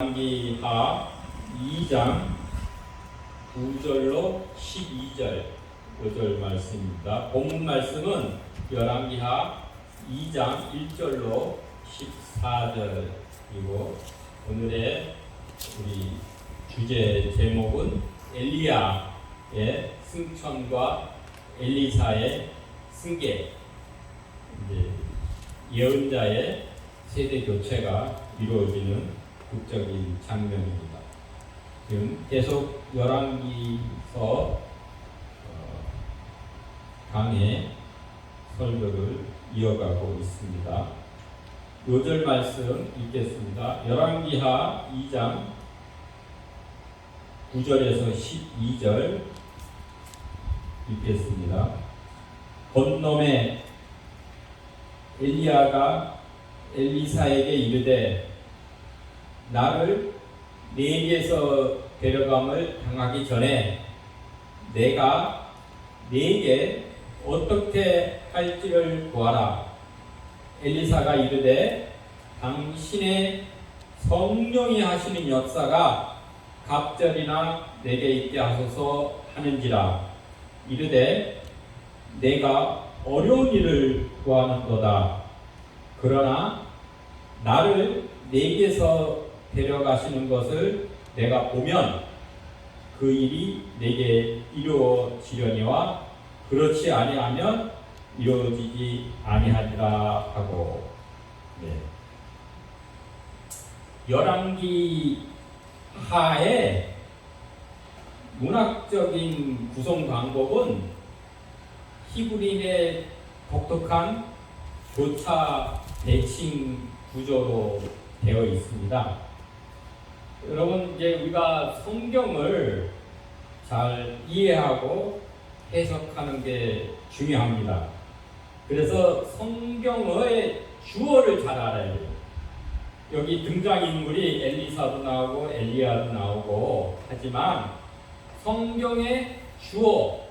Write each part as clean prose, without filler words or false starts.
열왕기하 2장 9절로 12절 5절 말씀입니다. 본문 말씀은 열왕기하 2장 1절로 14절이고 오늘의 우리 주제 제목은 엘리야의 승천과 엘리사의 승계, 예언자의 세대 교체가 이루어지는 극적인 장면입니다. 지금 계속 열왕기서 강의 설교를 이어가고 있습니다. 요절 말씀 읽겠습니다. 열왕기하 2장 9절에서 12절 읽겠습니다. 본놈의 엘리야가 엘리사에게 이르되 나를 네게서 데려감을 당하기 전에 내가 네게 어떻게 할지를 구하라. 엘리사가 이르되 당신의 성령이 하시는 역사가 갑절이나 내게 있게 하소서 하는지라. 이르되 내가 어려운 일을 구하는도다. 그러나 나를 네게서 데려가시는 것을 내가 보면 그 일이 내게 이루어지려니와 그렇지 아니하면 이루어지지 아니하리라 하고. 열왕기하의 문학적인 구성 방법은 히브리인의 독특한 교차 대칭 구조로 되어 있습니다. 여러분, 이제 우리가 성경을 잘 이해하고 해석하는 게 중요합니다. 그래서 성경의 주어를 잘 알아야 돼요. 여기 등장인물이 엘리사도 나오고 엘리야도 나오고 하지만 성경의 주어,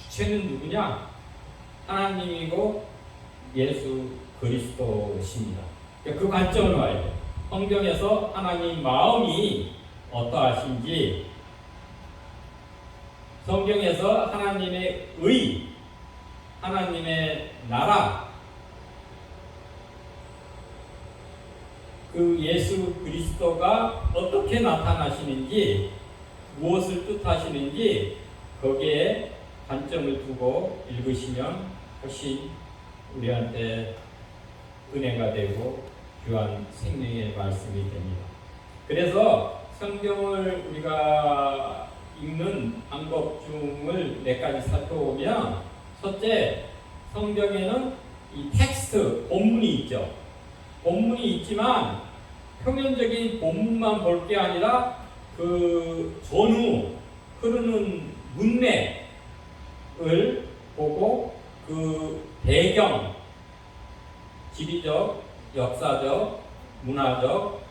주체는 누구냐? 하나님이고 예수 그리스도십니다. 그 관점을 봐야 돼요. 성경에서 하나님 마음이 어떠하신지, 성경에서 하나님의 의, 하나님의 나라, 그 예수 그리스도가 어떻게 나타나시는지, 무엇을 뜻하시는지 거기에 관점을 두고 읽으시면 훨씬 우리한테 은혜가 되고 귀한 생명의 말씀이 됩니다. 그래서 성경을 우리가 읽는 방법 중을 몇 가지 살펴보면, 첫째, 성경에는 이 텍스트, 본문이 있죠. 본문이 있지만 표면적인 본문만 볼 게 아니라 그 전후 흐르는 문맥을 보고 그 배경, 지리적, 역사적, 문화적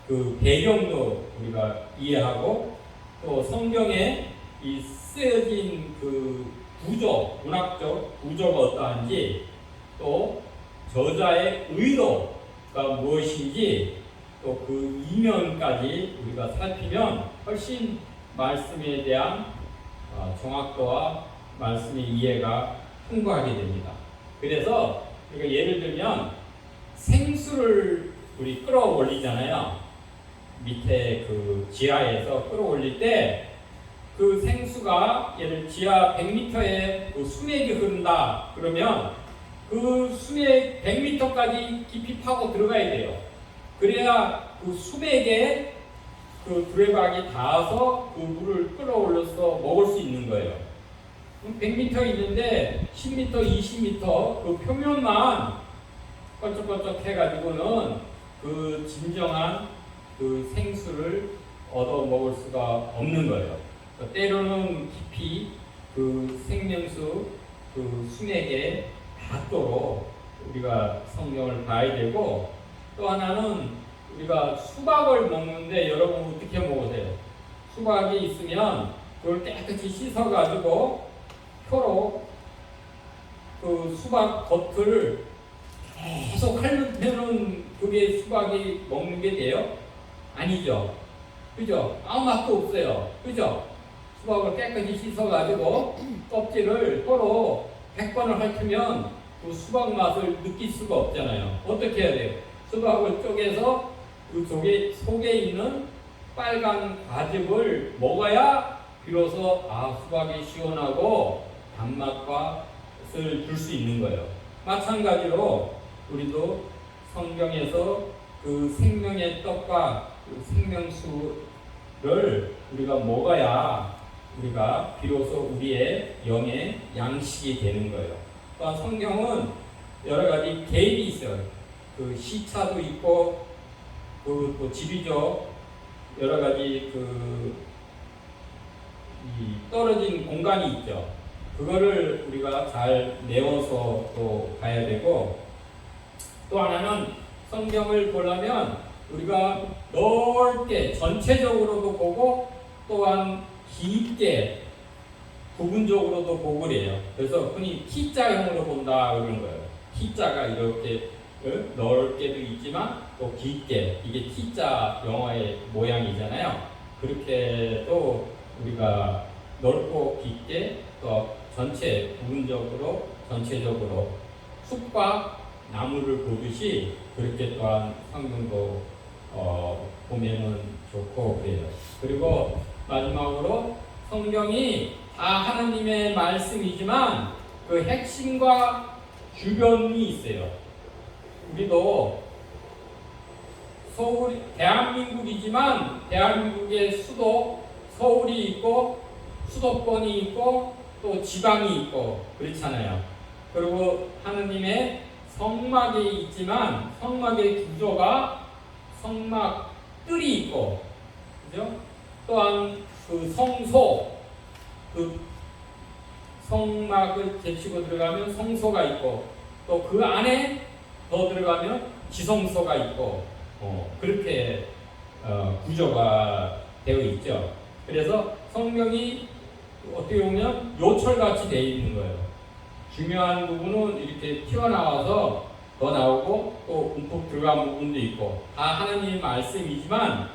그 배경도 우리가 이해하고, 또 성경에 이 쓰여진 그 구조, 문학적 구조가 어떠한지, 또 저자의 의도가 무엇인지, 또 그 이면까지 우리가 살피면 훨씬 말씀에 대한 정확도와 말씀의 이해가 풍부하게 됩니다. 그래서 우리가 예를 들면 생수를 우리 끌어올리잖아요. 밑에 그 지하에서 끌어올릴 때 그 생수가 예를 지하 100m에 그 수맥이 흐른다 그러면 그 수맥 100m까지 깊이 파고 들어가야 돼요. 그래야 그 수맥에 그 두레박이 닿아서 그 물을 끌어올려서 먹을 수 있는 거예요. 100m 있는데 10m, 20m 그 표면만 껄쩍껄쩍 해가지고는 그 진정한 그 생수를 얻어 먹을 수가 없는 거예요. 때로는 깊이 그 생명수 그 수맥에 닿도록 우리가 성경을 봐야 되고, 또 하나는 우리가 수박을 먹는데 여러분 어떻게 먹으세요? 수박이 있으면 그걸 깨끗이 씻어가지고 표로 그 수박 겉을 계속 하려면 그게 수박이 먹는 게 돼요? 아니죠. 그죠? 아무 맛도 없어요. 그죠? 수박을 깨끗이 씻어가지고 껍질을 서로 100번을 핥으면 그 수박 맛을 느낄 수가 없잖아요. 어떻게 해야 돼요? 수박을 쪼개서 그 속에 있는 빨간 과즙을 먹어야 비로소 수박이 시원하고 단맛을 줄 수 있는 거예요. 마찬가지로 우리도 성경에서 그 생명의 떡과 그 생명수를 우리가 먹어야 우리가 비로소 우리의 영의 양식이 되는 거예요. 또한 성경은 여러 가지 계획이 있어요. 그 시차도 있고 또 지리적 여러 가지 이 떨어진 공간이 있죠. 그거를 우리가 잘 내워서 또 봐야 되고, 또 하나는 성경을 보려면 우리가 넓게 전체적으로도 보고 또한 깊게 부분적으로도 보고 그래요. 그래서 흔히 T자형으로 본다 그러는 거예요. T자가 이렇게 넓게도 있지만 또 깊게, 이게 T자 영어의 모양이잖아요. 그렇게 또 우리가 넓고 깊게 또 전체 부분적으로 전체적으로 숲과 나무를 보듯이 그렇게 또한 성경도 보면은 좋고 그래요. 그리고 마지막으로 성경이 다 하나님의 말씀이지만 그 핵심과 주변이 있어요. 우리도 대한민국이지만 대한민국의 수도 서울이 있고 수도권이 있고 또 지방이 있고 그렇잖아요. 그리고 하느님의 성막이 있지만 성막의 구조가 성막들이 있고, 그죠? 또한 그 성소, 그 성막을 제치고 들어가면 성소가 있고, 또 그 안에 더 들어가면 지성소가 있고, 그렇게 구조가 되어 있죠. 그래서 성경이 어떻게 보면 요철같이 되어 있는 거예요. 중요한 부분은 이렇게 튀어나와서 더 나오고 또 움푹 들어간 부분도 있고 다 하나님의 말씀이지만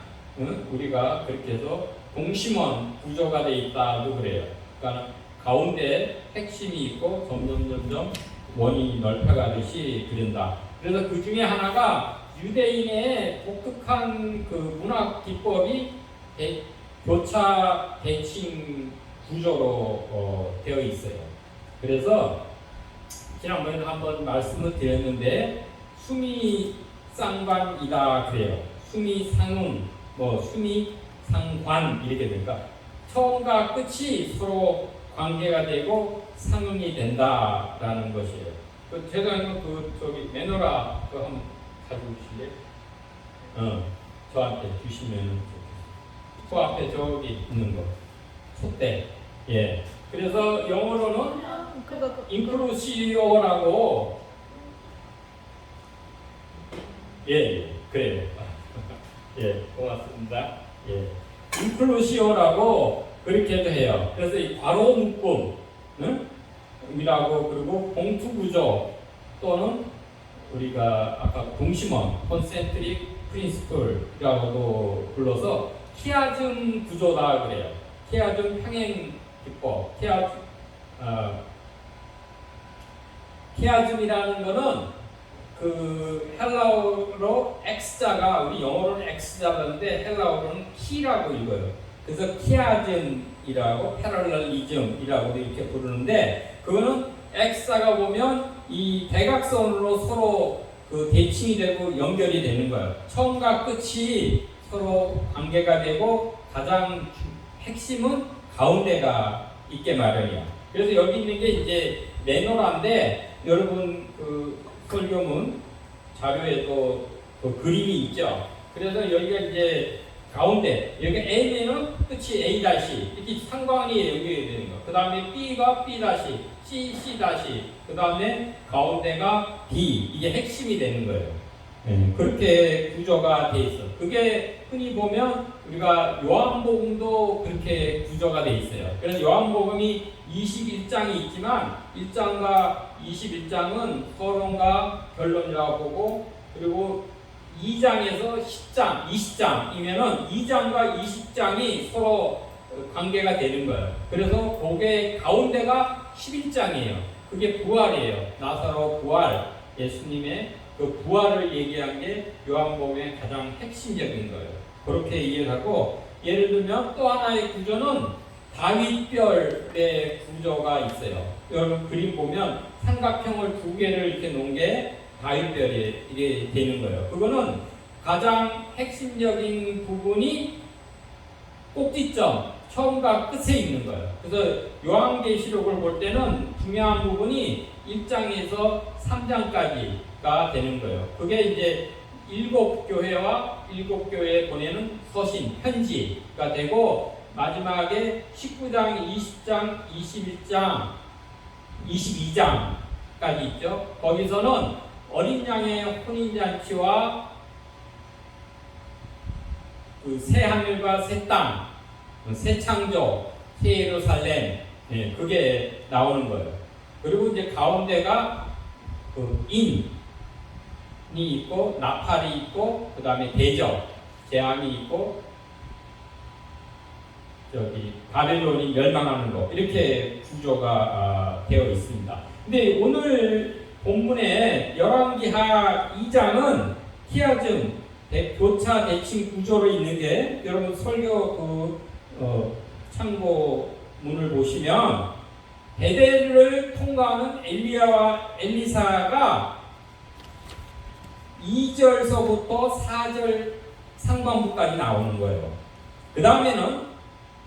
우리가 그렇게 해서 동심원 구조가 되어 있다도 그래요. 그러니까 가운데 핵심이 있고 점점 원이 넓혀가듯이 그린다. 그래서 그 중에 하나가 유대인의 독특한 그 문학 기법이 교차 대칭 구조로 되어 있어요. 그래서 지난번에도 한번 말씀을 드렸는데 수미상관이다 그래요. 수미상응, 수미상관 이렇게 될까? 처음과 끝이 서로 관계가 되고 상응이 된다라는 것이에요. 제가 저기 매너라 그거 한번 가져오실래요? 저한테 주시면 그 앞에 저기 있는 거 촛대. 예. 그래서 영어로는 인클루시오라고 그래요. 고맙습니다. 인클루시오라고 그렇게도 해요. 그래서 이 괄호 묶음 이라고, 그리고 봉투 구조 또는 우리가 아까 동심원 콘센트릭 프린시플이라고도 불러서 키아즘 구조다 그래요. 키아즘 평행 기법, 키아즘이라는 거는 그 헬라어로 X자가, 우리 영어로는 X자인데 헬라어로는 키라고 읽어요. 그래서 키아즘이라고 패럴렐리즘이라고도 이렇게 부르는데, 그거는 X자가 보면 이 대각선으로 서로 그 대칭이 되고 연결이 되는 거예요. 처음과 끝이 서로 관계가 되고 가장 핵심은 가운데가 있게 마련이야. 그래서 여기 있는 게 이제 매너라인데, 여러분 그 설교문 자료에 또 그 그림이 있죠. 그래서 여기가 이제 가운데, 여기 A면은 끝이 A 다시 이렇게 상관이 연결이 되는 거. 그 다음에 B가 B 다시, C 다시, 그 다음에 가운데가 D, 이게 핵심이 되는 거예요. 그렇게 구조가 돼 있어. 그게 흔히 보면 우리가 요한복음도 그렇게 구조가 돼 있어요. 그래서 요한복음이 21장이 있지만 1장과 21장은 서론과 결론이라고 보고, 그리고 2장에서 10장, 20장이면은 2장과 20장이 서로 관계가 되는 거예요. 그래서 그게 가운데가 11장이에요. 그게 부활이에요. 나사로 부활, 예수님의 그 부활을 얘기한 게 요한복음의 가장 핵심적인 거예요. 그렇게 이해하고, 예를 들면 또 하나의 구조는 다윗별의 구조가 있어요. 여러분 그림 보면 삼각형을 두 개를 이렇게 놓은 게 다윗별이 이게 되는 거예요. 그거는 가장 핵심적인 부분이 꼭지점, 처음과 끝에 있는 거예요. 그래서 요한계시록을 볼 때는 중요한 부분이 1장에서 3장까지가 되는 거예요. 그게 이제 7교회와 7교회에 보내는 서신, 편지가 되고, 마지막에 19장, 20장, 21장, 22장까지 있죠. 거기서는 어린 양의 혼인잔치와 그 새 하늘과 새 땅, 새 창조, 새 예루살렘, 예, 그게 나오는 거예요. 그리고 이제 가운데가 그 인이 있고, 나팔이 있고, 그 다음에 대적, 재앙이 있고, 저기 바벨론이 멸망하는 거, 이렇게 구조가 되어 있습니다. 근데 오늘 본문의 열왕기하 2장은 키아즘, 교차 대칭 구조로 있는 게, 여러분 설교 참고문을 보시면 베델을 통과하는 엘리야와 엘리사가 2절서부터 4절 상반부까지 나오는 거예요. 그 다음에는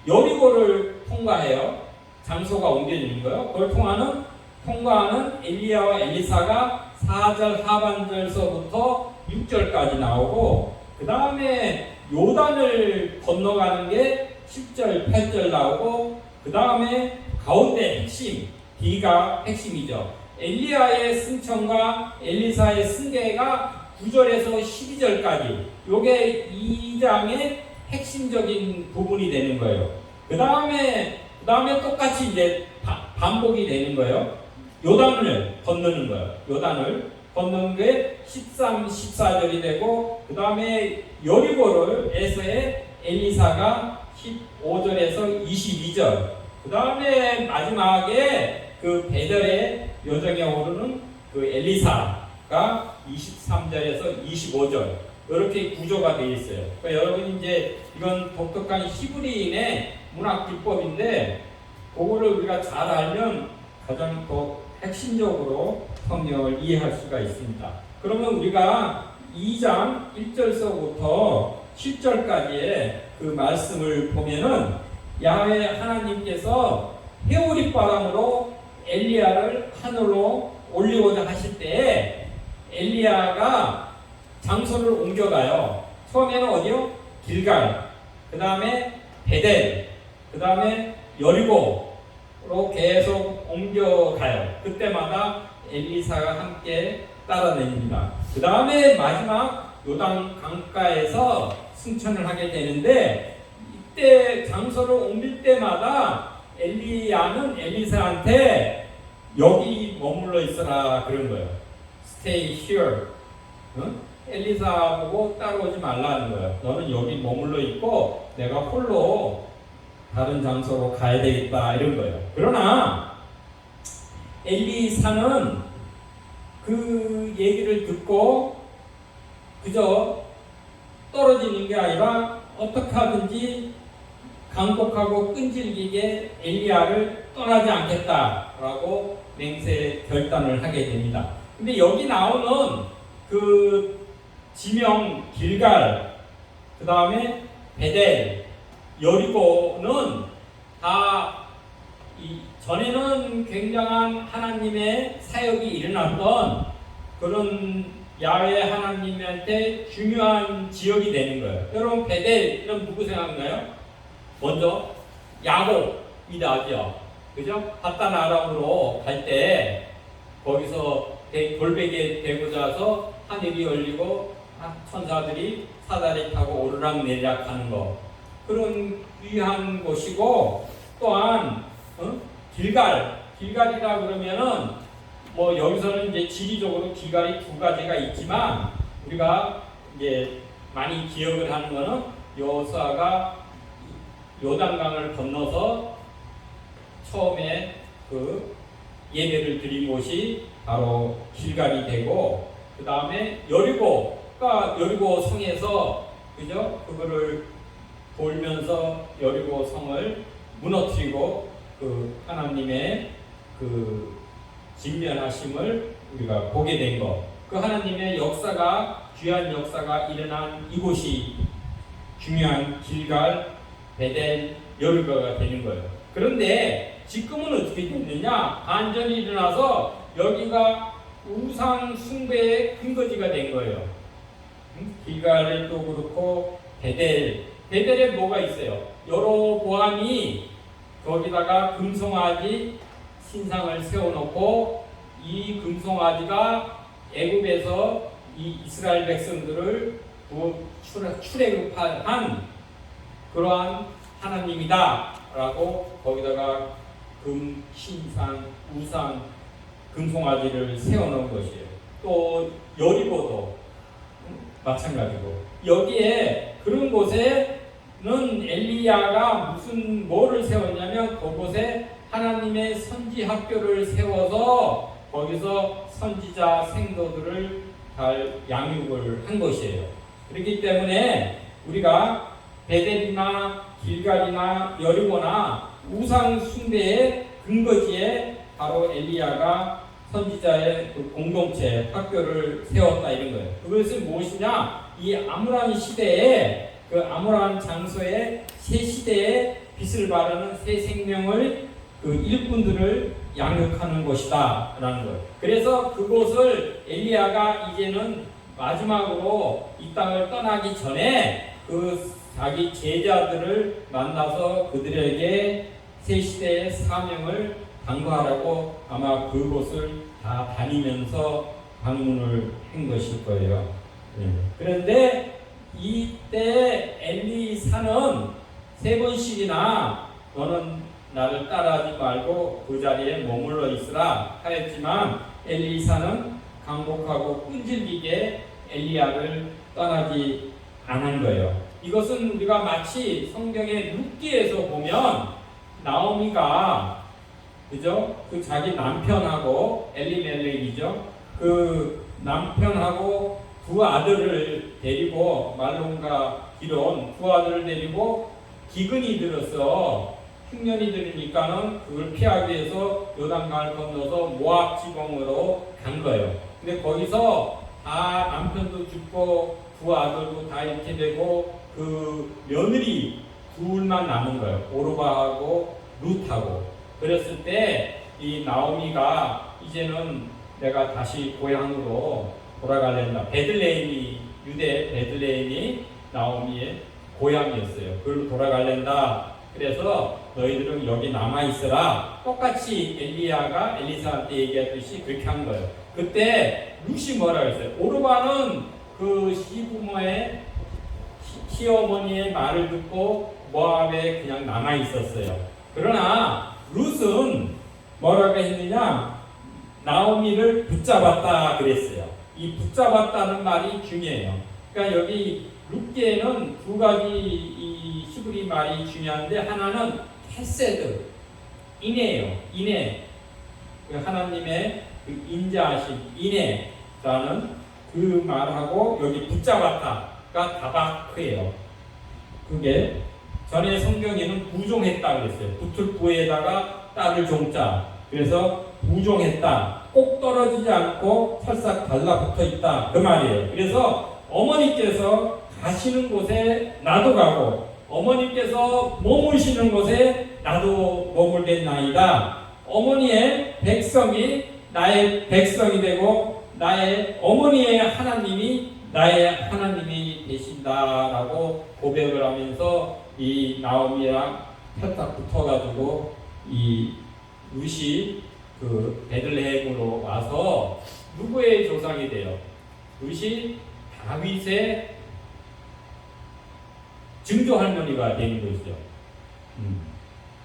여리고를 통과해요. 장소가 옮겨지는 거예요. 그걸 통과하는 엘리야와 엘리사가 4절 하반절서부터 6절까지 나오고, 그 다음에 요단을 건너가는 게 10절, 8절 나오고, 그 다음에 가운데 핵심, D가 핵심이죠. 엘리야의 승천과 엘리사의 승계가 9절에서 12절까지, 요게 2장의 핵심적인 부분이 되는 거예요. 그 다음에 똑같이 이제 반복이 되는 거예요. 요단을 건너는 거예요. 요단을 건너는 게 13, 14절이 되고, 그 다음에 여리고에서의 엘리사가 15절에서 22절, 그 다음에 마지막에 그 베델의 요정에 오르는 그 엘리사가 23절에서 25절, 이렇게 구조가 되어 있어요. 그러니까 여러분 이제 이건 독특한 히브리인의 문학 기법인데, 그거를 우리가 잘 알면 가장 더 핵심적으로 성경을 이해할 수가 있습니다. 그러면 우리가 2장 1절서부터 7절까지의 그 말씀을 보면은, 야훼 하나님께서 회오리 바람으로 엘리야를 하늘로 올리고자 하실 때에 엘리야가 장소를 옮겨가요. 처음에는 어디요? 길갈, 그 다음에 베델, 그 다음에 여리고로 계속 옮겨가요. 그때마다 엘리사가 함께 따라다닙니다. 그 다음에 마지막 요단 강가에서 승천을 하게 되는데, 이때 장소를 옮길 때마다 엘리야는 엘리사한테 여기 머물러 있어라 그런 거예요. Stay here. 엘리사 보고 따라오지 말라는 거예요. 너는 여기 머물러 있고 내가 홀로 다른 장소로 가야 되겠다 이런 거예요. 그러나 엘리사는 그 얘기를 듣고 그저 떨어지는 게 아니라 어떻게 하든지 강곡하고 끈질기게 엘리야를 떠나지 않겠다라고 맹세 결단을 하게 됩니다. 근데 여기 나오는 그 지명 길갈, 그 다음에 베델, 여리고는 다 전에는 굉장한 하나님의 사역이 일어났던 그런 야훼 하나님한테 중요한 지역이 되는 거예요. 여러분 베델 이런 누구 생각나요? 먼저 야곱이 나죠. 그죠? 바단 아람으로 갈 때 거기서 돌베개 대고 자서 하늘이 열리고 천사들이 사다리 타고 오르락내리락 하는 거, 그런 귀한 곳이고, 또한 길갈이라 그러면은 뭐 여기서는 이제 지리적으로 길갈이 두 가지가 있지만, 우리가 이제 많이 기억을 하는 거는 여호수아가 요단강을 건너서 처음에 그 예배를 드린 곳이 바로 길갈이 되고, 그 다음에 여리고가 여리고 성에서 그죠? 그거를 돌면서 여리고 성을 무너뜨리고 그 하나님의 그 진면하심을 우리가 보게 된 것. 그 하나님의 역사가, 귀한 역사가 일어난 이곳이 중요한 길갈, 베델, 여리고가 되는 거예요. 그런데 지금은 어떻게 됐느냐? 반전이 일어나서 여기가 우상 숭배의 근거지가 된 거예요. 길갈도 그렇고 베델에 뭐가 있어요? 여로보암이 거기다가 금송아지 신상을 세워놓고 이 금송아지가 애굽에서 이 이스라엘 백성들을 출애굽한 그러한 하나님이다 라고 거기다가 금, 신상, 우상, 금송아지를 세워놓은 것이에요. 또 여리고도 마찬가지고, 여기에 그런 곳에는 엘리야가 무슨 뭐를 세웠냐면 그곳에 하나님의 선지 학교를 세워서 거기서 선지자 생도들을 잘 양육을 한 것이에요. 그렇기 때문에 우리가 베델이나 길갈이나 여리고나 우상 숭배의 근거지에 바로 엘리야가 선지자의 그 공동체 학교를 세웠다 이런 거예요. 그것은 무엇이냐? 이 아므란 시대에 그 아므란 장소에 새 시대에 빛을 발하는 새 생명을 그 일꾼들을 양육하는 것이다 라는 거예요. 그래서 그곳을 엘리야가 이제는 마지막으로 이 땅을 떠나기 전에 그 자기 제자들을 만나서 그들에게 새 시대의 사명을 당부하라고 아마 그곳을 다 다니면서 방문을 한 것일 거예요. 그런데 이때 엘리사는 3번씩이나 너는 나를 따라하지 말고 그 자리에 머물러 있으라 하였지만 엘리사는 강복하고 끈질기게 엘리야를 떠나지 않은 거예요. 이것은 우리가 마치 성경의 룻기에서 보면 나오미가 그죠? 그 자기 남편하고 엘리멜렉이죠. 그 남편하고 두 아들을 데리고 말론과 기론 두 아들을 데리고 기근이 들어서 흉년이 들으니까는 그걸 피하기 위해서 요단강을 건너서 모압 지방으로 간 거예요. 근데 거기서 다 남편도 죽고 두 아들도 다 이렇게 되고 그 며느리 둘만 남은 거예요. 오르바하고 룻하고. 그랬을 때 이 나오미가 이제는 내가 다시 고향으로 돌아가려다. 베들레헴이 유대 베들레헴이 나오미의 고향이었어요. 그걸로 돌아가려다. 그래서 너희들은 여기 남아 있어라. 똑같이 엘리야가 엘리사한테 얘기했듯이 그렇게 한 거예요. 그때 룻이 뭐라고 했어요? 오르바는 그 시부모의 시어머니의 말을 듣고 모압에 그냥 남아 있었어요. 그러나 룻은 뭐라고 했느냐? 나오미를 붙잡았다 그랬어요. 이 붙잡았다는 말이 중요해요. 그러니까 여기 룻기에는 두 가지 이 히브리 말이 중요한데 하나는 헤세드, 인애예요. 인애. 하나님의 그 인자하심, 인애라는 그 말하고 여기 붙잡았다가 다바크예요. 그게 전에 성경에는 부종했다 그랬어요. 붙을 부에다가 딸을 종자. 그래서 부종했다. 꼭 떨어지지 않고 살짝 달라붙어 있다. 그 말이에요. 그래서 어머니께서 가시는 곳에 나도 가고 어머니께서 머무시는 곳에 나도 머물겠나이다. 어머니의 백성이 나의 백성이 되고 나의 어머니의 하나님이 나의 하나님이 되신다라고 고백을 하면서 이 나오미랑 살짝 붙어가지고 이 룻이 그 베들레헴으로 와서 누구의 조상이 돼요? 룻이 다윗의 증조 할머니가 되는 것이죠.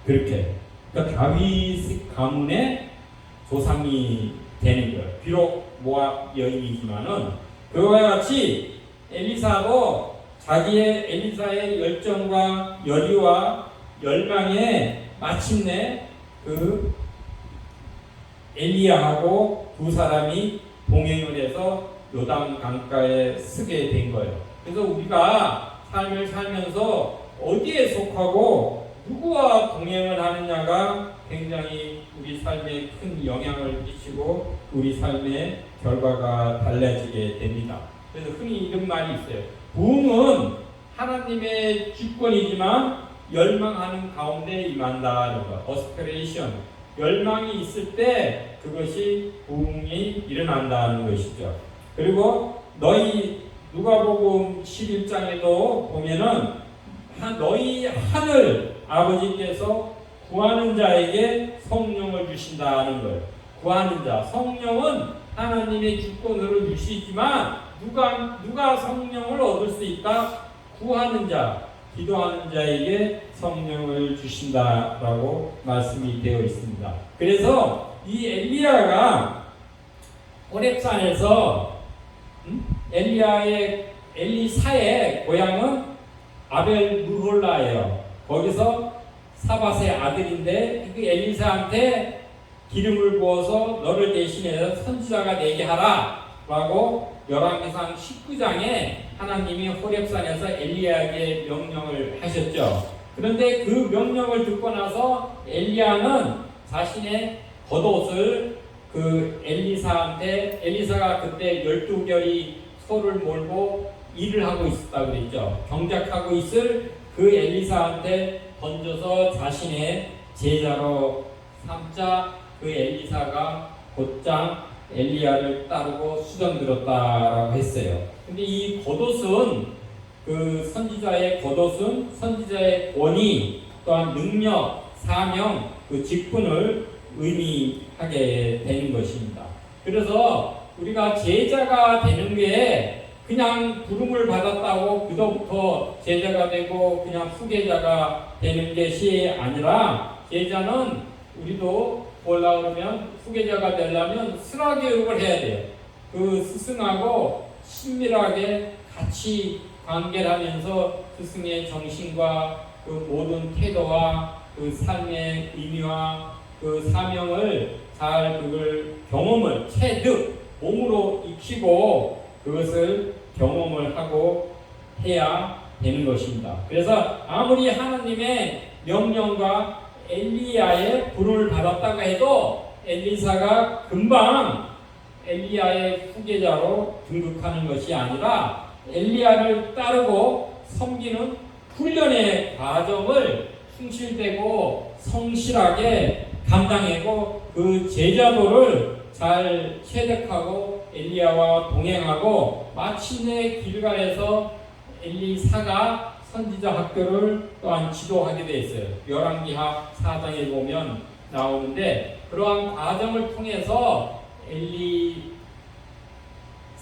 그렇게 그러니까 다윗 가문의 조상이 되는 거예요. 비록 모압 여인이지만은 그와 같이 엘리사도 자기의 엘리사의 열정과 열의와 열망에 마침내 그 엘리야하고 두 사람이 동행을 해서 요단 강가에 서게 된 거예요. 그래서 우리가 삶을 살면서 어디에 속하고 누구와 동행을 하느냐가 굉장히 우리 삶에 큰 영향을 끼치고 우리 삶의 결과가 달라지게 됩니다. 그래서 흔히 이런 말이 있어요. 부흥은 하나님의 주권이지만 열망하는 가운데 임한다. 어스피레이션, 열망이 있을 때 그것이 부흥이 일어난다는 것이죠. 그리고 너희 누가복음 11장에도 보면은 너희 하늘 아버지께서 구하는 자에게 성령을 주신다는 거예요. 구하는 자, 성령은 하나님의 주권으로 주시지만 누가 성령을 얻을 수 있다? 구하는 자, 기도하는 자에게 성령을 주신다라고 말씀이 되어 있습니다. 그래서 이 엘리야가 호렙산에서 엘리사의 고향은 아벨 무홀라예요. 거기서 사밧의 아들인데 그 엘리사한테 기름을 부어서 너를 대신해서 선지자가 되게 하라 라고 열왕기상 19장에 하나님이 호렙산에서 엘리야에게 명령을 하셨죠. 그런데 그 명령을 듣고 나서 엘리야는 자신의 겉옷을 그 엘리사한테, 엘리사가 그때 12결이 소를 몰고 일을 하고 있었다고 그랬죠. 경작하고 있을 그 엘리사한테 던져서 자신의 제자로 삼자 그 엘리사가 곧장 엘리야를 따르고 수정들었다라고 했어요. 근데 이 겉옷은 그 선지자의 겉옷은 선지자의 권위 또한 능력, 사명, 그 직분을 의미하게 되는 것입니다. 그래서 우리가 제자가 되는 게 그냥 부름을 받았다고 그도부터 제자가 되고 그냥 후계자가 되는 것이 아니라 제자는 우리도 보려고 그러면 후계자가 되려면 슬하교육을 해야 돼요. 그 스승하고 친밀하게 같이 관계를 하면서 스승의 정신과 그 모든 태도와 그 삶의 의미와 그 사명을 잘 그걸 경험을 체득 몸으로 익히고 그것을 경험을 하고 해야 되는 것입니다. 그래서 아무리 하나님의 명령과 엘리야의 부름을 받았다고 해도 엘리사가 금방 엘리야의 후계자로 등극하는 것이 아니라 엘리야를 따르고 섬기는 훈련의 과정을 충실되고 성실하게 감당하고 그 제자도를 잘 체득하고 엘리야와 동행하고 마침내 길갈에서 엘리사가 선지자 학교를 또한 지도하게 되어 있어요. 열왕기하 4장에 보면 나오는데 그러한 과정을 통해서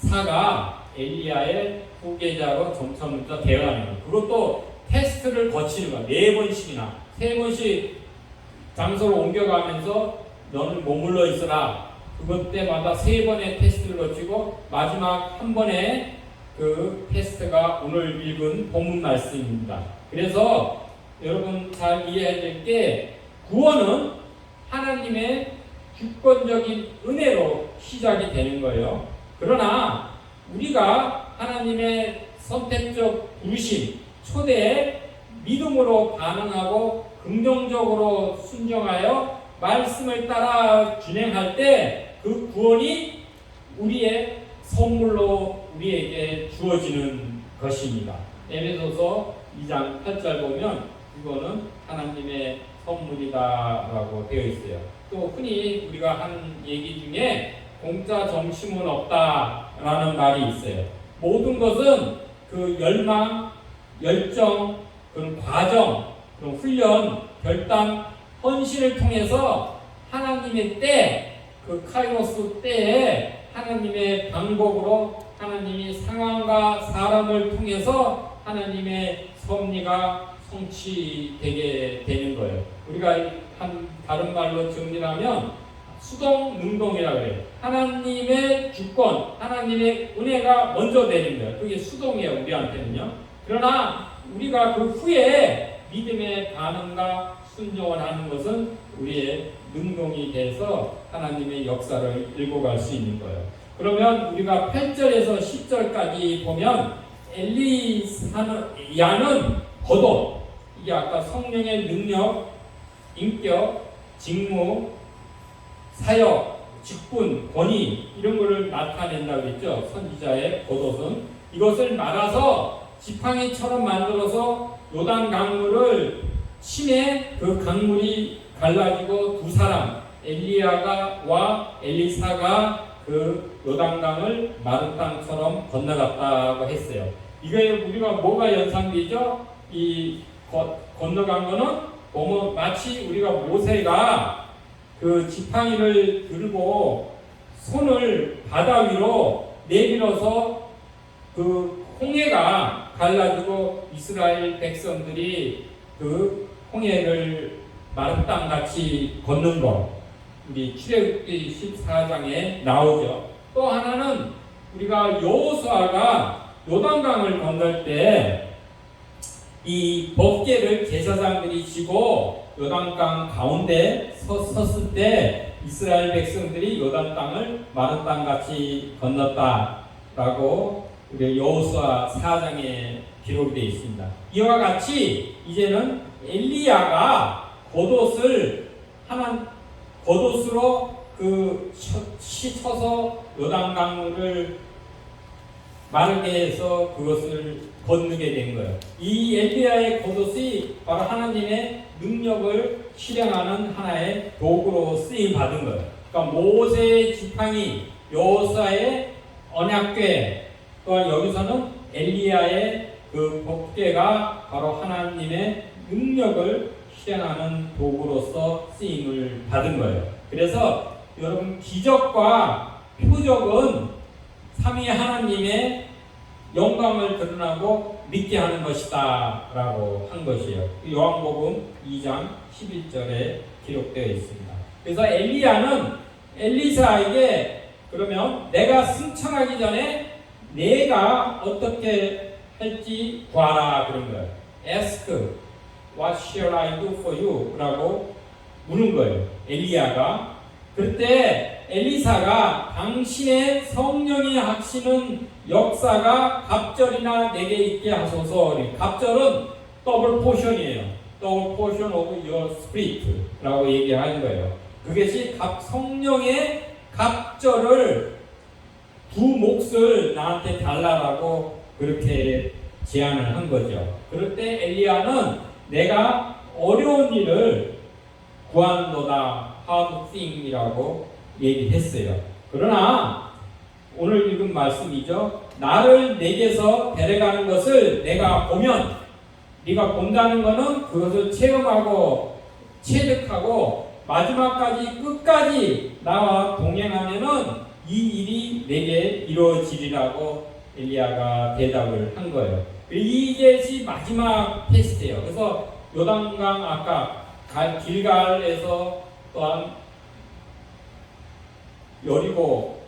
엘리사가 엘리야의 후계자로 점차 되어가는 거예요. 그것도 테스트를 거치는 거야. 4번씩이나 3번씩 장소를 옮겨가면서 너는 머물러 있어라. 그것 때마다 3번의 테스트를 거치고 마지막 한 번의 그 테스트가 오늘 읽은 본문 말씀입니다. 그래서 여러분 잘 이해해야 될 게 구원은 하나님의 주권적인 은혜로 시작이 되는 거예요. 그러나 우리가 하나님의 선택적 부르심, 초대에 믿음으로 반응하고 긍정적으로 순종하여 말씀을 따라 진행할 때 그 구원이 우리의 선물로 우리에게 주어지는 것입니다. 에베소서 2장 8절 보면 이거는 하나님의 선물이다라고 되어 있어요. 또 흔히 우리가 하는 얘기 중에 공짜 점심은 없다라는 말이 있어요. 모든 것은 그 열망, 열정, 그런 과정, 그런 훈련, 결단, 헌신을 통해서 하나님의 때, 그 카이로스 때에 하나님의 방법으로 하나님이 상황과 사람을 통해서 하나님의 섭리가 성취되게 되는 거예요. 우리가 한 다른 말로 정리하면 수동 능동이라고 그래요. 하나님의 주권, 하나님의 은혜가 먼저 되는 거예요. 그게 수동이에요, 우리한테는요. 그러나 우리가 그 후에 믿음의 반응과 순종을 하는 것은 우리의 능동이 돼서 하나님의 역사를 읽어갈 수 있는 거예요. 그러면 우리가 8절에서 10절까지 보면 엘리야는 겉옷, 이게 아까 성령의 능력, 인격, 직무, 사역, 직분, 권위 이런 것을 나타낸다고 했죠. 선지자의 겉옷은 이것을 말아서 지팡이처럼 만들어서 요단 강물을 침에 그 강물이 갈라지고 두 사람 엘리야가 엘리사가 그 요단강을 마른 땅처럼 건너갔다고 했어요. 이게 우리가 뭐가 연상되죠? 이 건너간 거는 보면 마치 우리가 모세가 그 지팡이를 들고 손을 바다 위로 내밀어서 그 홍해가 갈라지고 이스라엘 백성들이 그 홍해를 마른 땅 같이 걷는 거, 우리 출애굽기 14장에 나오죠. 또 하나는 우리가 여호수아가 요단강을 건널 때 이 법궤를 제사장들이 지고 요단강 가운데 섰을 때 이스라엘 백성들이 요단 땅을 마른 땅 같이 건넜다라고 우리 여호수아 4장에 기록이 되어 있습니다. 이와 같이 이제는 엘리야가 겉옷으로 그 씻어서 요단 강물을 마르게 해서 그것을 건너게 된 거예요. 이 엘리야의 겉옷이 바로 하나님의 능력을 실행하는 하나의 도구로 쓰임 받은 거예요. 그러니까 모세의 지팡이, 여호수아의 언약궤, 또한 여기서는 엘리야의 그 법궤가 바로 하나님의 능력을 실행하는 도구로서 쓰임을 받은 거예요. 그래서 여러분 기적과 표적은 삼위 하나님의 영광을 드러나고 믿게 하는 것이다 라고 한 것이에요. 요한복음 2장 11절에 기록되어 있습니다. 그래서 엘리야는 엘리사에게 그러면 내가 승천하기 전에 내가 어떻게 할지 구하라 그런 거예요. Ask what shall I do for you? 라고 묻는 거예요. 엘리야가. 그때 엘리사가 당신의 성령이 하시는 역사가 갑절이나 내게 있게 하소서. 갑절은 더블 포션이에요. 더블 포션 오브 your spirit 라고 얘기하는 거예요. 그것이 성령의 갑절을 두 몫을 나한테 달라라고 그렇게 제안을 한 거죠. 그럴 때 엘리야는 내가 어려운 일을 구한노다 hard thing이라고 얘기했어요. 그러나 오늘 읽은 말씀이죠. 나를 내게서 데려가는 것을 내가 보면 네가 본다는 것은 그것을 체험하고 체득하고 마지막까지 끝까지 나와 동행하면은 이 일이 내게 이루어지리라고 엘리야가 대답을 한 거예요. 이것이 마지막 테스트예요. 그래서 요단강 아까 길갈에서 또한 여리고,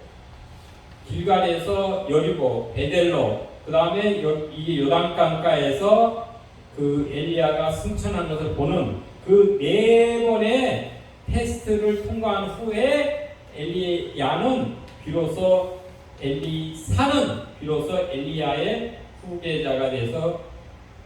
길갈에서 여리고, 베델로, 그 다음에 이 요단강가에서 그 엘리야가 승천한 것을 보는 그 네 번의 테스트를 통과한 후에 엘리야는 비로소 엘리사는 비로소 엘리야의 후계자가 돼서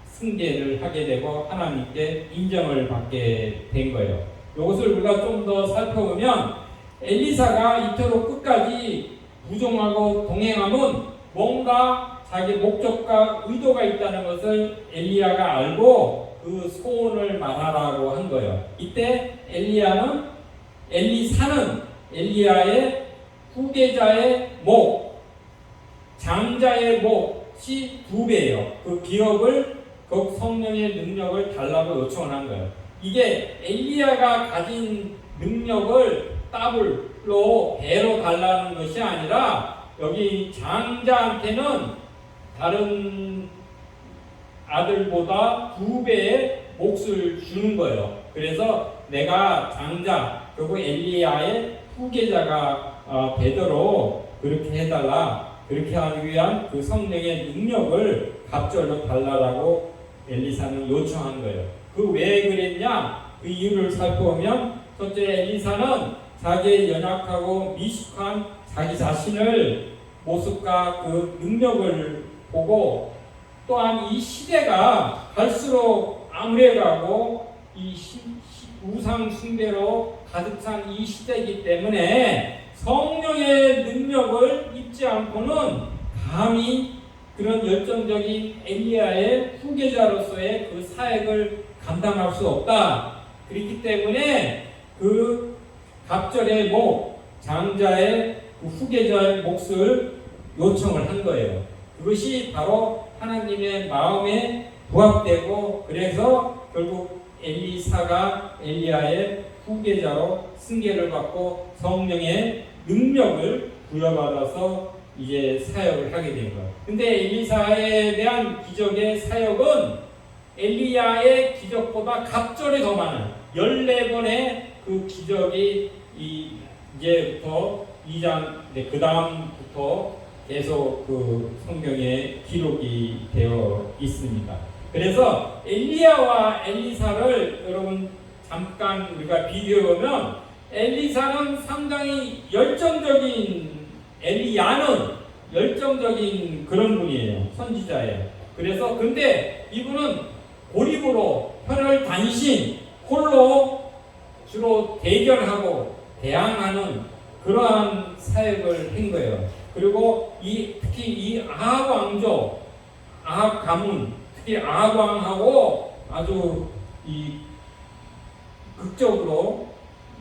승계를 하게 되고 하나님께 인정을 받게 된 거예요. 이것을 우리가 좀 더 살펴보면 엘리사가 이토록 끝까지 부정하고 동행함은 뭔가 자기 목적과 의도가 있다는 것을 엘리야가 알고 그 소원을 말하라고 한 거예요. 이때 엘리사는 엘리야의 후계자의 목, 장자의 몫이 2배예요. 그 기업을 그 성령의 능력을 달라고 요청을 한 거예요. 이게 엘리야가 가진 능력을 더블로 배로 달라는 것이 아니라 여기 장자한테는 다른 아들보다 2배의 몫을 주는 거예요. 그래서 내가 장자 그리고 엘리야의 후계자가 되도록 그렇게 해달라. 그렇게 하기 위한 그 성령의 능력을 갑절로 달라라고 엘리사는 요청한 거예요. 그 왜 그랬냐? 그 이유를 살펴보면 첫째, 엘리사는 자기의 연약하고 미숙한 자기 자신을 모습과 그 능력을 보고, 또한 이 시대가 갈수록 암울해가고 이 우상 숭배로 가득 찬 이 시대이기 때문에 성령의 능력을 입지 않고는 감히 그런 열정적인 엘리야의 후계자로서의 그 사역을 감당할 수 없다. 그렇기 때문에 그 갑절의 목, 장자의 그 후계자의 몫을 요청을 한 거예요. 그것이 바로 하나님의 마음에 부합되고, 그래서 결국 엘리사가 엘리야의 후계자로 승계를 받고 성령의 능력을 부여받아서 이제 사역을 하게 된 거예요. 근데 엘리사에 대한 기적의 사역은 엘리야의 기적보다 갑절이 더 많아요. 14번의 그 기적이 이제부터 2장, 그 다음부터 계속 그 성경에 기록이 되어 있습니다. 그래서 엘리야와 엘리사를 여러분 잠깐 우리가 비교해보면, 엘리사는 상당히 엘리야는 열정적인 그런 분이에요. 선지자예요. 그래서 근데 이분은 고립으로 혈을 단신 홀로 주로 대결하고 대항하는 그러한 사역을 한 거예요. 그리고 특히 이 아합 왕조, 아합 가문, 특히 아합 왕하고 아주 극적으로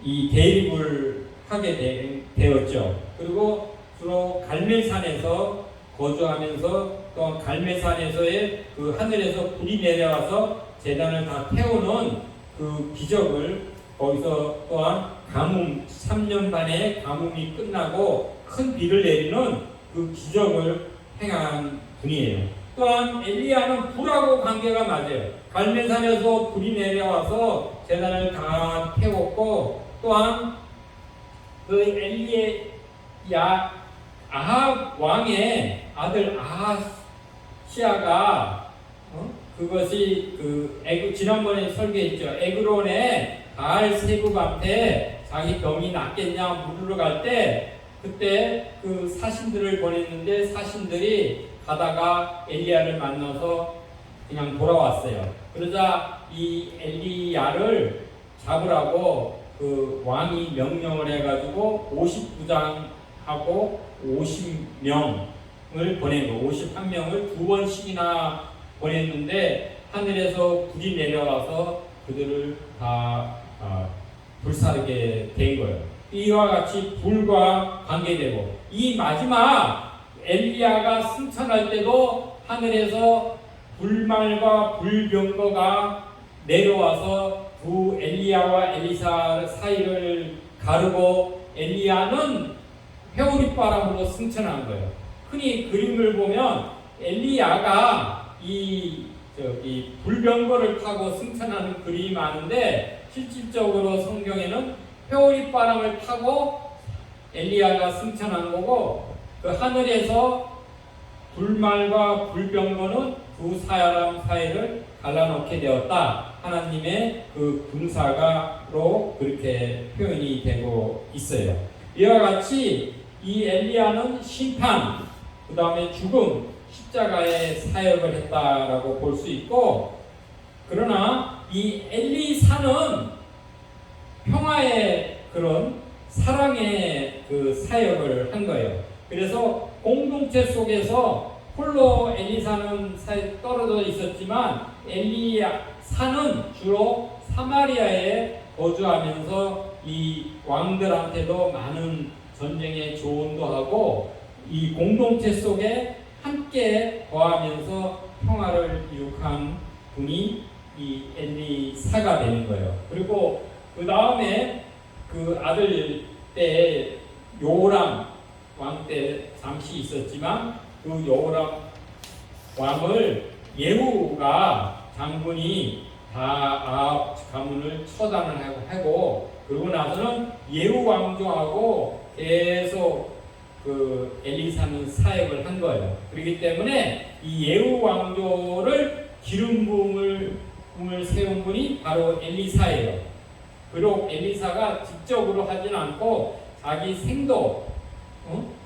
대립을 하게 되었죠. 그리고 주로 갈멜산에서 거주하면서, 또 갈멜산에서의 그 하늘에서 불이 내려와서 제단을 다 태우는 그 기적을, 거기서 또한 가뭄 3년 반의 가뭄이 끝나고 큰 비를 내리는 그 기적을 행한 분이에요. 또한 엘리야는 불하고 관계가 맞아요. 갈멜산에서 불이 내려와서 제단을 다 태웠고, 또한 그 아합 왕의 아들 아하시아가 그것이 지난번에 설교했죠. 에그론의 바알 세굽한테 자기 병이 낫겠냐 물으러 갈 때, 그때 그 사신들을 보냈는데 사신들이 가다가 엘리야를 만나서 그냥 돌아왔어요. 그러자 이 엘리야를 잡으라고 그 왕이 명령을 해가지고 50부장하고 50명을 보낸 거, 51명을 2번씩이나 보냈는데 하늘에서 불이 내려와서 그들을 다 불사르게 된 거예요. 이와 같이 불과 관계되고, 이 마지막 엘리야가 승천할 때도 하늘에서 불말과 불병거가 내려와서 두 엘리야와 엘리사 사이를 가르고 엘리야는 회오리바람으로 승천한 거예요. 흔히 그림을 보면 엘리야가 불병거를 타고 승천하는 그림이 많은데, 실질적으로 성경에는 회오리바람을 타고 엘리야가 승천한 거고, 그 하늘에서 불말과 불병거는 두 사람 사이를 갈라놓게 되었다. 하나님의 그 군사가로 그렇게 표현이 되고 있어요. 이와 같이 이 엘리야는 심판, 그 다음에 죽음, 십자가의 사역을 했다라고 볼 수 있고, 그러나 이 엘리사는 평화의 그런 사랑의 그 사역을 한 거예요. 그래서 공동체 속에서 홀로 엘리사는 떨어져 있었지만, 엘리사는 주로 사마리아에 거주하면서 이 왕들한테도 많은 전쟁의 조언도 하고, 이 공동체 속에 함께 거하면서 평화를 이룩한 분이 이 엘리사가 되는 거예요. 그리고 그 다음에 그 아들 때 요람 왕 때 잠시 있었지만, 그 요람 왕을 예후가 장군이 다 아합 가문을 처단을 하고 그러고 나서는 예후 왕조하고 계속 그 엘리사는 사역을 한 거예요. 그렇기 때문에 이 예후 왕조를 기름 부음을 세운 분이 바로 엘리사예요. 비록 엘리사가 직접으로 하진 않고 자기 생도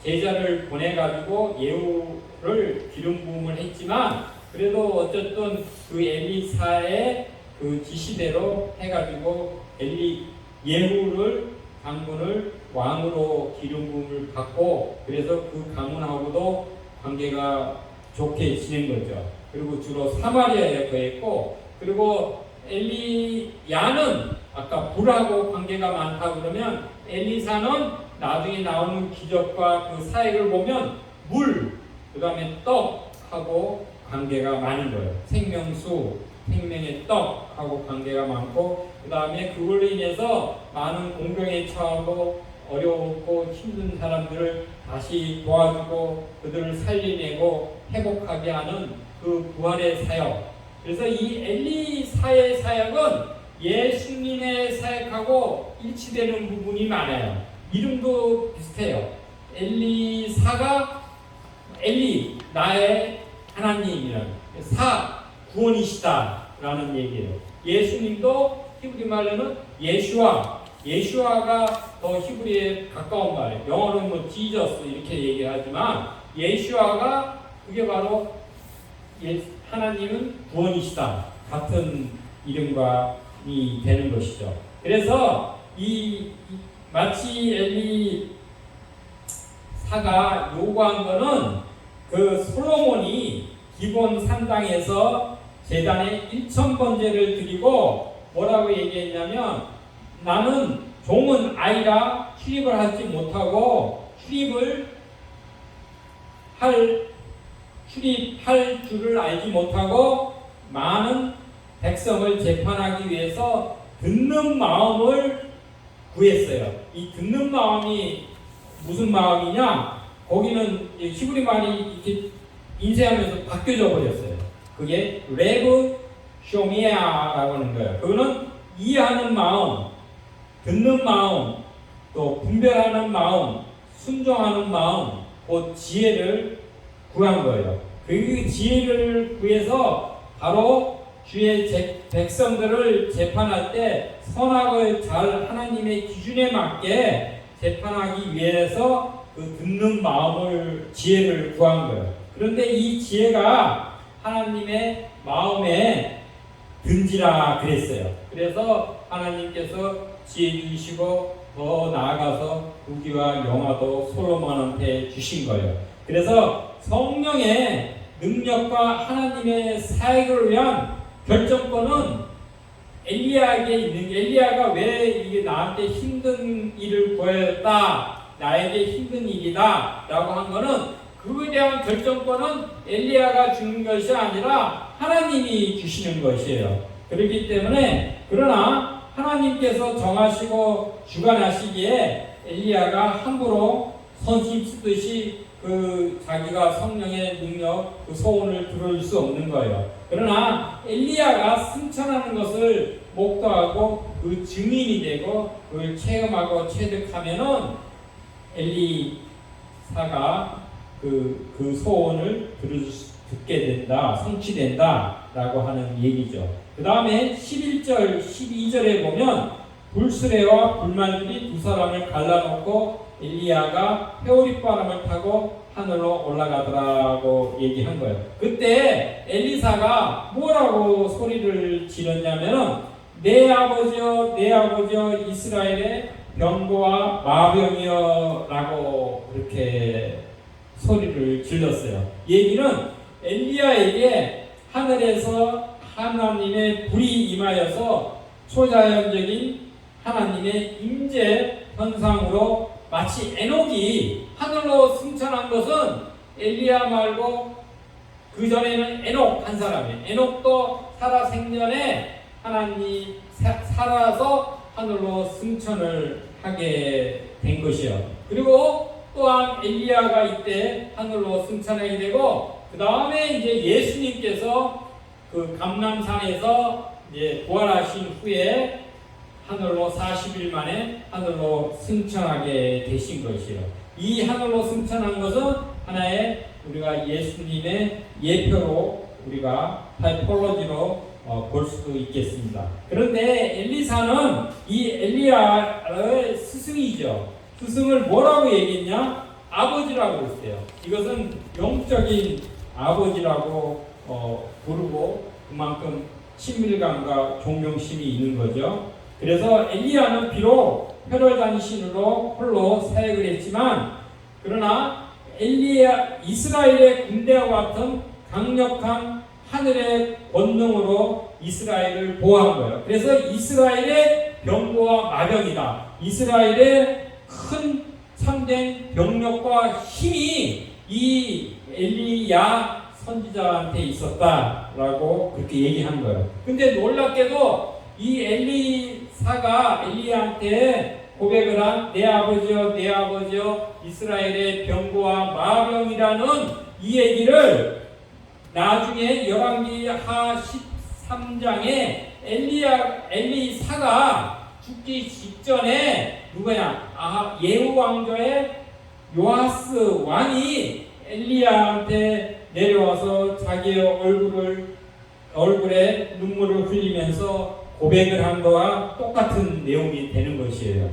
제자를 보내가지고 예후를 기름 부음을 했지만 그래도 어쨌든 그 엘리사의 그 지시대로 해가지고 예후를 장군을 왕으로 기름 부음을 받고 그래서 그 가문하고도 관계가 좋게 지낸 거죠. 그리고 주로 사마리아에 거했고 그리고 엘리야는 아까 불하고 관계가 많다 그러면 엘리사는 나중에 나오는 기적과 그 사역을 보면 물, 그 다음에 떡하고 관계가 많은 거예요. 생명수, 생명의 떡하고 관계가 많고 그 다음에 그걸로 인해서 많은 공경에 처하고 어려웠고 힘든 사람들을 다시 도와주고 그들을 살려내고 회복하게 하는 그 부활의 사역. 그래서 이 엘리사의 사역은 예수님의 사역하고 일치되는 부분이 많아요. 이름도 비슷해요. 엘리사가 엘리, 나의 하나님이라는 구원이시다라는 얘기예요. 예수님도 히브리 말로는 예슈아가 더 히브리에 가까운 말이에요. 영어로는 뭐 지저스 이렇게 얘기하지만 예슈아가 그게 바로 하나님은 구원이시다 같은 이름과이 되는 것이죠. 그래서 마치 엘리사가 요구한 거는 그 솔로몬이 기본 산당에서 제단에 1000번제를 드리고 뭐라고 얘기했냐면 나는 종은 아이라 출입을 하지 못하고 출입할 줄을 알지 못하고 많은 백성을 재판하기 위해서 듣는 마음을 구했어요. 이 듣는 마음이 무슨 마음이냐? 거기는 히브리 말이 이렇게 인쇄하면서 바뀌어져 버렸어요. 그게 레브 쇼미아라고 하는 거예요. 그거는 이해하는 마음, 듣는 마음, 또 분별하는 마음, 순종하는 마음, 그 지혜를 구한 거예요. 그 지혜를 구해서 바로 주의 백성들을 재판할 때 선악을 잘 하나님의 기준에 맞게 재판하기 위해서 그 듣는 지혜를 구한 거예요. 그런데 이 지혜가 하나님의 마음에 든지라 그랬어요. 그래서 하나님께서 지혜 주시고 더 나아가서 우기와 영화도 솔로몬한테 주신 거예요. 그래서 성령의 능력과 하나님의 사역을 위한 결정권은 엘리야에게 있는 게 엘리야가 왜 이게 나한테 힘든 일을 구했다, 나에게 힘든 일이다 라고 한 거는 그거에 대한 결정권은 엘리야가 주는 것이 아니라 하나님이 주시는 것이에요. 그렇기 때문에 그러나 하나님께서 정하시고 주관하시기에 엘리야가 함부로 선심 쓰듯이 자기가 성령의 능력, 그 소원을 들을 수 없는 거예요. 그러나 엘리야가 승천하는 것을 목도하고 그 증인이 되고 그걸 체험하고 체득하면은 엘리사가 그 소원을 듣게 된다, 성취된다라고 하는 얘기죠. 그 다음에 11절, 12절에 보면 불수레와 불만들이 두 사람을 갈라놓고 엘리야가 회오리바람을 타고 하늘로 올라가더라고 얘기한 거예요. 그때 엘리사가 뭐라고 소리를 지렀냐면은 내 아버지여 이스라엘의 병거와 마병이여 라고 그렇게 소리를 질렀어요. 얘기는 엘리야에게 하늘에서 하나님의 불이 임하여서 초자연적인 하나님의 임재 현상으로 마치 에녹이 하늘로 승천한 것은 엘리야 말고 그 전에는 에녹 한 사람이에요. 에녹도 살아 생전에 하나님 살아서 하늘로 승천을 하게 된 것이요. 그리고 또한 엘리야가 이때 하늘로 승천하게 되고 그 다음에 이제 예수님께서 그 감람산에서 이제 부활하신 후에 하늘로 40일 만에 하늘로 승천하게 되신 것이에요. 이 하늘로 승천한 것은 하나의 우리가 예수님의 예표로 우리가 타이폴로지로 볼 수도 있겠습니다. 그런데 엘리사는 이 엘리야의 스승이죠. 스승을 뭐라고 얘기했냐? 아버지라고 했어요. 이것은 영적인 아버지라고 부르고 그만큼 친밀감과 존경심이 있는 거죠. 그래서 엘리야는 비록 혈혈단신으로 홀로 사역을 했지만 그러나 이스라엘의 군대와 같은 강력한 하늘의 권능으로 이스라엘을 보호한 거예요. 그래서 이스라엘의 병거와 마병이다. 이스라엘의 큰 참된 병력과 힘이 이 엘리야 선지자한테 있었다라고 그렇게 얘기한 거예요. 근데 놀랍게도 이 엘리사가 엘리야한테 고백을 한 내 아버지여 내 아버지여 이스라엘의 병거와 마병이라는 이 얘기를 나중에 열왕기하 13장에 엘리사가 죽기 직전에 누구냐? 예후 왕조의 요아스 왕이 엘리야한테 내려와서 자기의 얼굴에 눈물을 흘리면서 고백을 한 거와 똑같은 내용이 되는 것이에요.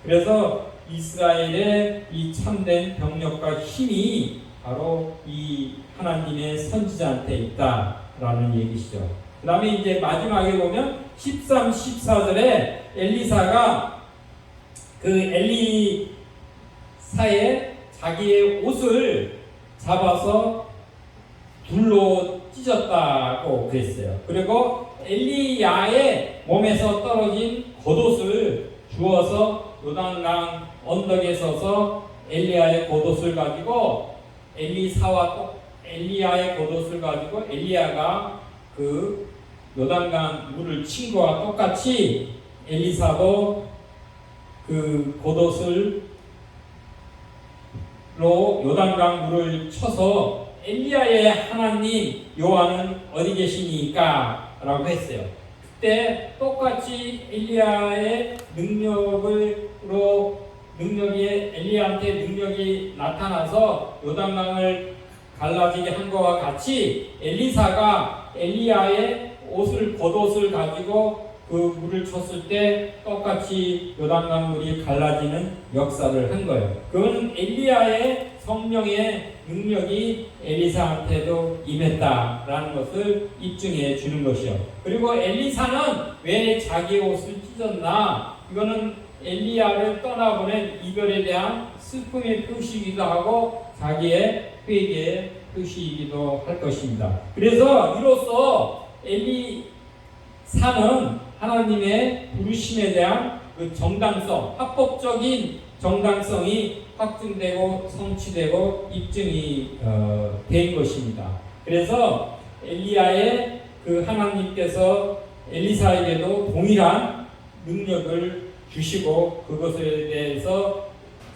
그래서 이스라엘의 이 참된 병력과 힘이 바로 이 하나님의 선지자한테 있다라는 얘기시죠. 그 다음에 이제 마지막에 보면 13, 14절에 엘리사가 그 엘리사의 자기의 옷을 잡아서 불로 찢었다고 그랬어요. 그리고 엘리야의 몸에서 떨어진 겉옷을 주워서 요단강 언덕에 서서 엘리야의 겉옷을 가지고 엘리야의 겉옷을 가지고 엘리야가 그 요단강 물을 친 거와 똑같이 엘리사도 그 겉옷을 요단강 물을 쳐서 엘리야의 하나님 여호와는 어디 계시니까 라고 했어요. 그때 똑같이 엘리야의 엘리야한테 능력이 나타나서 요단강을 갈라지게 한 것과 같이 엘리사가 엘리야의 겉옷을 가지고 그 물을 쳤을 때 똑같이 요단강 물이 갈라지는 역사를 한 거예요. 그건 엘리야의 성령의 능력이 엘리사한테도 임했다라는 것을 입증해 주는 것이요. 그리고 엘리사는 왜 자기 옷을 찢었나? 이거는 엘리야를 떠나보낸 이별에 대한 슬픔의 표시이기도 하고 자기의 회개의 표시이기도 할 것입니다. 그래서 이로써 엘리사는 하나님의 부르심에 대한 그 정당성, 합법적인 정당성이 확증되고 성취되고 입증이 된 것입니다. 그래서 엘리야의 그 하나님께서 엘리사에게도 동일한 능력을 주시고 그것에 대해서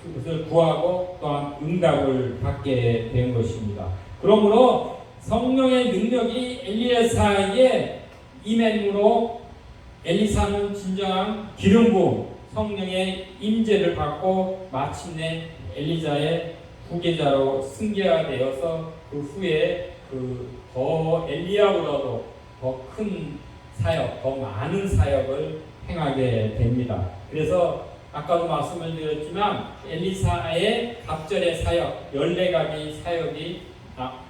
그것을 구하고 또한 응답을 받게 된 것입니다. 그러므로 성령의 능력이 엘리사에게 임함으로 엘리사는 진정한 기름 부음, 성령의 임재를 받고 마침내 엘리자의 후계자로 승계가 되어서 그 후에 더 엘리야보다도 더 큰 사역, 더 많은 사역을 행하게 됩니다. 그래서 아까도 말씀을 드렸지만 엘리사의 갑절의 사역, 14가지 사역이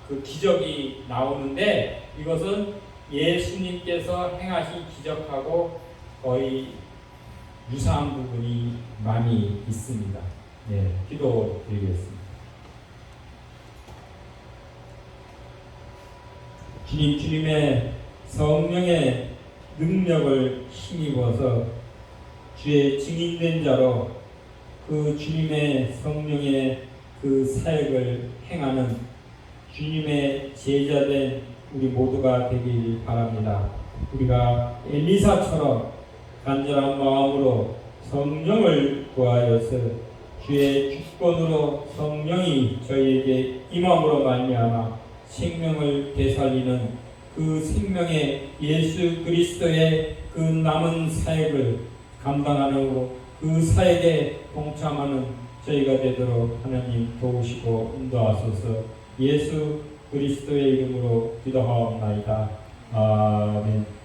그 기적이 나오는데 이것은 예수님께서 행하신 기적하고 거의 유사한 부분이 많이 있습니다. 네, 기도 드리겠습니다. 주님의 성령의 능력을 힘입어서 주의 증인된 자로 그 주님의 성령의 그 사역을 행하는 주님의 제자된 우리 모두가 되길 바랍니다. 우리가 엘리사처럼 간절한 마음으로 성령을 구하여서 주의 주권으로 성령이 저희에게 임함으로 말미암아 생명을 되살리는 그 생명의 예수 그리스도의 그 남은 사역을 감당하고 그 사역에 동참하는 저희가 되도록 하나님 도우시고 인도하소서. 예수 그리스도의 이름으로 기도하옵나이다. 아멘.